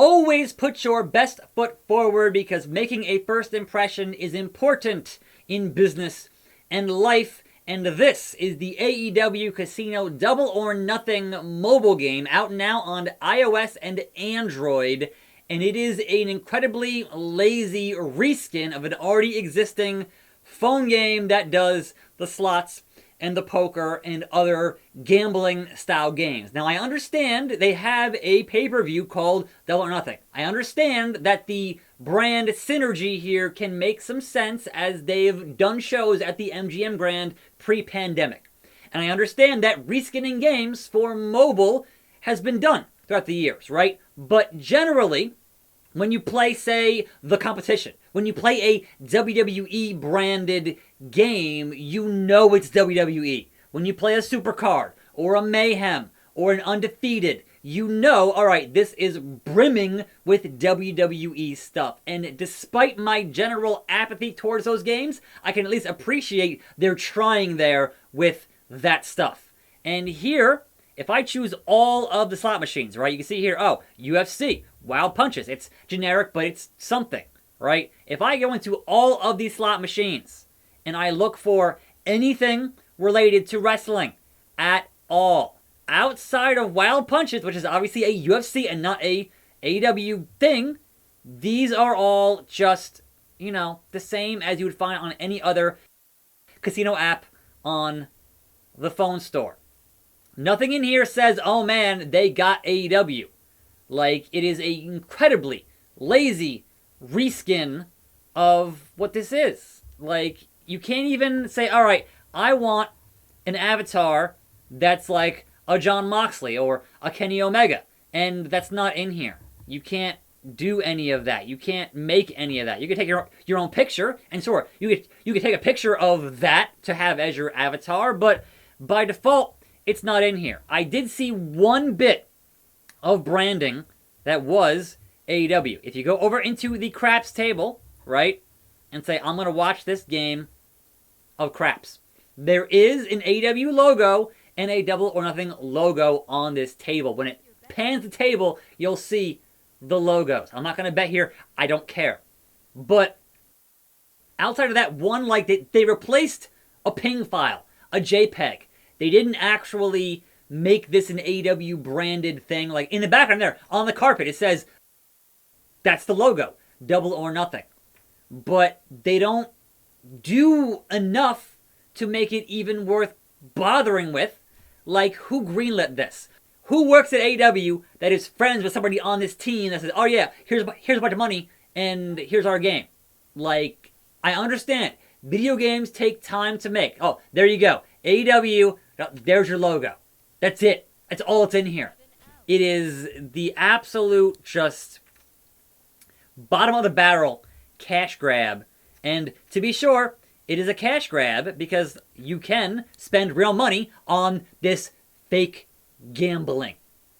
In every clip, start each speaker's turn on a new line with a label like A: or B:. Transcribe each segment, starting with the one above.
A: Always put your best foot forward because making a first impression is important in business and life. And this is the AEW Casino Double or Nothing mobile game out now on iOS and Android. And it is an incredibly lazy reskin of an already existing phone game that does the slots and the poker and other gambling style games. Now I understand they have a pay-per-view called Double or Nothing. I understand that the brand synergy here can make some sense as they've done shows at the MGM Grand pre-pandemic. And I understand that reskinning games for mobile has been done throughout the years, right? But generally, when you play, say, The Competition, when you play a WWE branded game, you know it's WWE. When you play a Supercard or a Mayhem or an Undefeated, you know, all right, this is brimming with WWE stuff. And despite my general apathy towards those games, I can at least appreciate they're trying there with that stuff. And here, if I choose all of the slot machines, right, you can see here, oh, UFC, Wild Punches. It's generic, but it's something, right? If I go into all of these slot machines and I look for anything related to wrestling at all, outside of Wild Punches, which is obviously a UFC and not a AEW thing, these are all just, you know, the same as you would find on any other casino app on the phone store. Nothing in here says, oh man, they got AEW. Like, it is a incredibly lazy reskin of what this is. Like, you can't even say, all right, I want an avatar that's like a John Moxley or a Kenny Omega. And that's not in here. You can't do any of that. You can't make any of that. You can take your own picture, and sure, you could take a picture of that to have as your avatar, but by default, it's not in here. I did see one bit of branding that was AEW. If you go over into the craps table, right, and say, I'm going to watch this game of craps, there is an AEW logo and a Double or Nothing logo on this table. When it pans the table, you'll see the logos. I'm not going to bet here. I don't care. But outside of that one, like, they replaced a ping file, a JPEG. They didn't actually make this an AEW branded thing. Like in the background there, on the carpet, it says, that's the logo, Double or Nothing. But they don't do enough to make it even worth bothering with. Like, who greenlit this? Who works at AEW that is friends with somebody on this team that says, oh yeah, here's a bunch of money and here's our game? Like, I understand. Video games take time to make. Oh, there you go. AEW, there's your logo. That's it. That's all that's in here. It is the absolute just bottom of the barrel cash grab. And to be sure, it is a cash grab because you can spend real money on this fake gambling.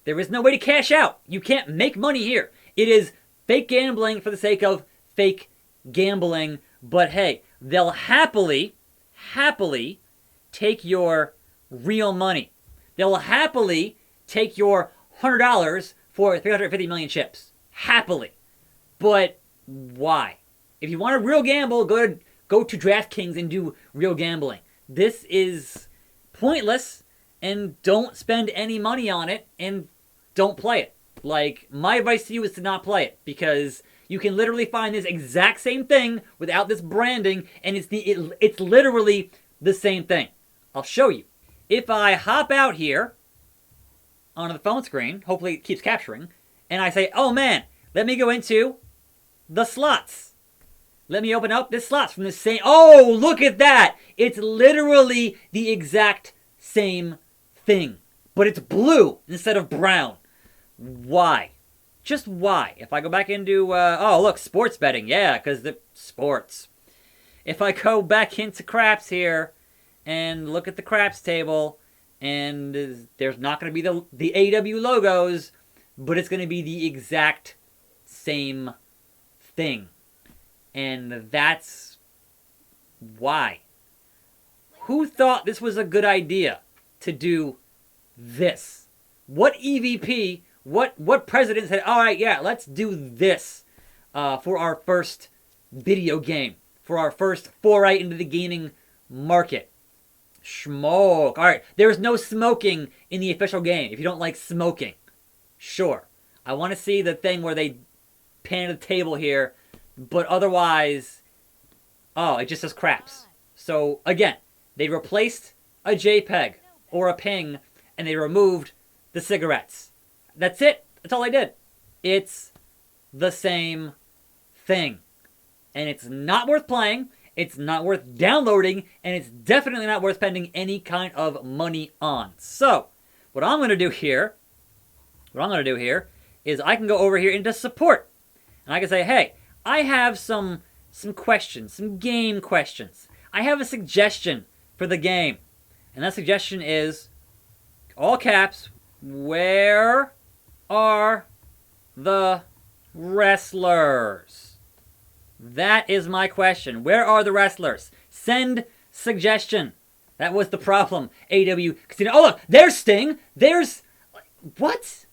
A: There is no way to cash out. You can't make money here. It is fake gambling for the sake of fake gambling. But hey, they'll happily take your real money. They'll happily take your $100 for 350 million chips. Happily. But why? If you want a real gamble, go to DraftKings and do real gambling. This is pointless, and don't spend any money on it, and don't play it. Like, my advice to you is to not play it, because you can literally find this exact same thing without this branding, and it's literally the same thing. I'll show you. If I hop out here onto the phone screen, hopefully it keeps capturing, and I say, oh man, let me go into the slots. Let me open up the slots from the same... Oh, look at that! It's literally the exact same thing. But it's blue instead of brown. Why? Just why? If I go back into... oh, look, sports betting. Yeah, because the sports. If I go back into craps here and look at the craps table, and there's not going to be the AEW logos, but it's going to be the exact same thing. And that's why. Who thought this was a good idea to do this? What EVP What president said, all right, yeah, let's do this for our first video game, for our first foray into the gaming market? Smoke. All right, there's no smoking in the official game. If you don't like smoking, sure. I want to see the thing where they pan the table here, but otherwise, oh, it just says craps. So again, they replaced a JPEG or a ping, and they removed the cigarettes. That's it. That's all I did. It's the same thing. And it's not worth playing, it's not worth downloading, and it's definitely not worth spending any kind of money on. So, what I'm going to do here is I can go over here into support. And I can say, hey, I have some questions, some game questions. I have a suggestion for the game. And that suggestion is, all caps, where are the wrestlers? That is my question. Where are the wrestlers? Send suggestion. That was the problem. AEW Casino. Oh, look, there's Sting. There's... What?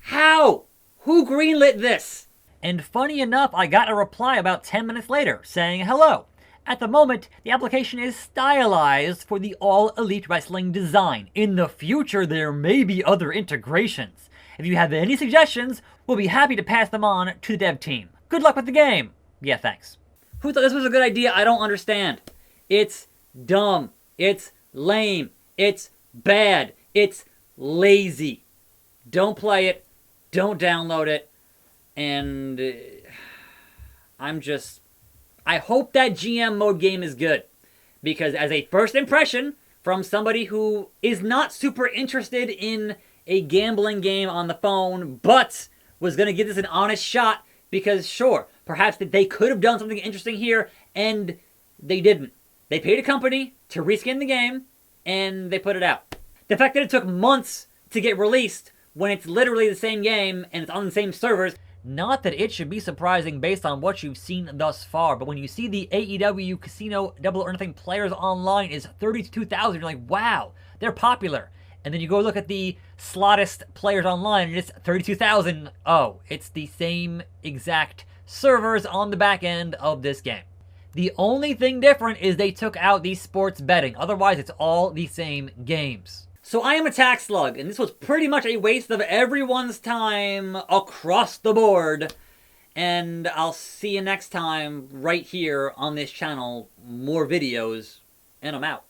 A: How? Who greenlit this? And funny enough, I got a reply about 10 minutes later saying, hello. At the moment, the application is stylized for the All Elite Wrestling design. In the future, there may be other integrations. If you have any suggestions, we'll be happy to pass them on to the dev team. Good luck with the game. Yeah, thanks. Who thought this was a good idea? I don't understand. It's dumb. It's lame. It's bad. It's lazy. Don't play it. Don't download it. And I hope that GM mode game is good. Because as a first impression from somebody who is not super interested in a gambling game on the phone, but was going to give this an honest shot, because sure, perhaps that they could have done something interesting here, and they didn't. They paid a company to reskin the game, and they put it out. The fact that it took months to get released when it's literally the same game and it's on the same servers, not that it should be surprising based on what you've seen thus far, but when you see the AEW Casino Double or Nothing players online is 32,000, you're like, wow, they're popular. And then you go look at the Slottist players online, and it's 32,000. Oh, it's the same exact servers on the back end of this game. The only thing different is they took out the sports betting. Otherwise, it's all the same games. So I am Attack Slug, and this was pretty much a waste of everyone's time across the board. And I'll see you next time right here on this channel. More videos, and I'm out.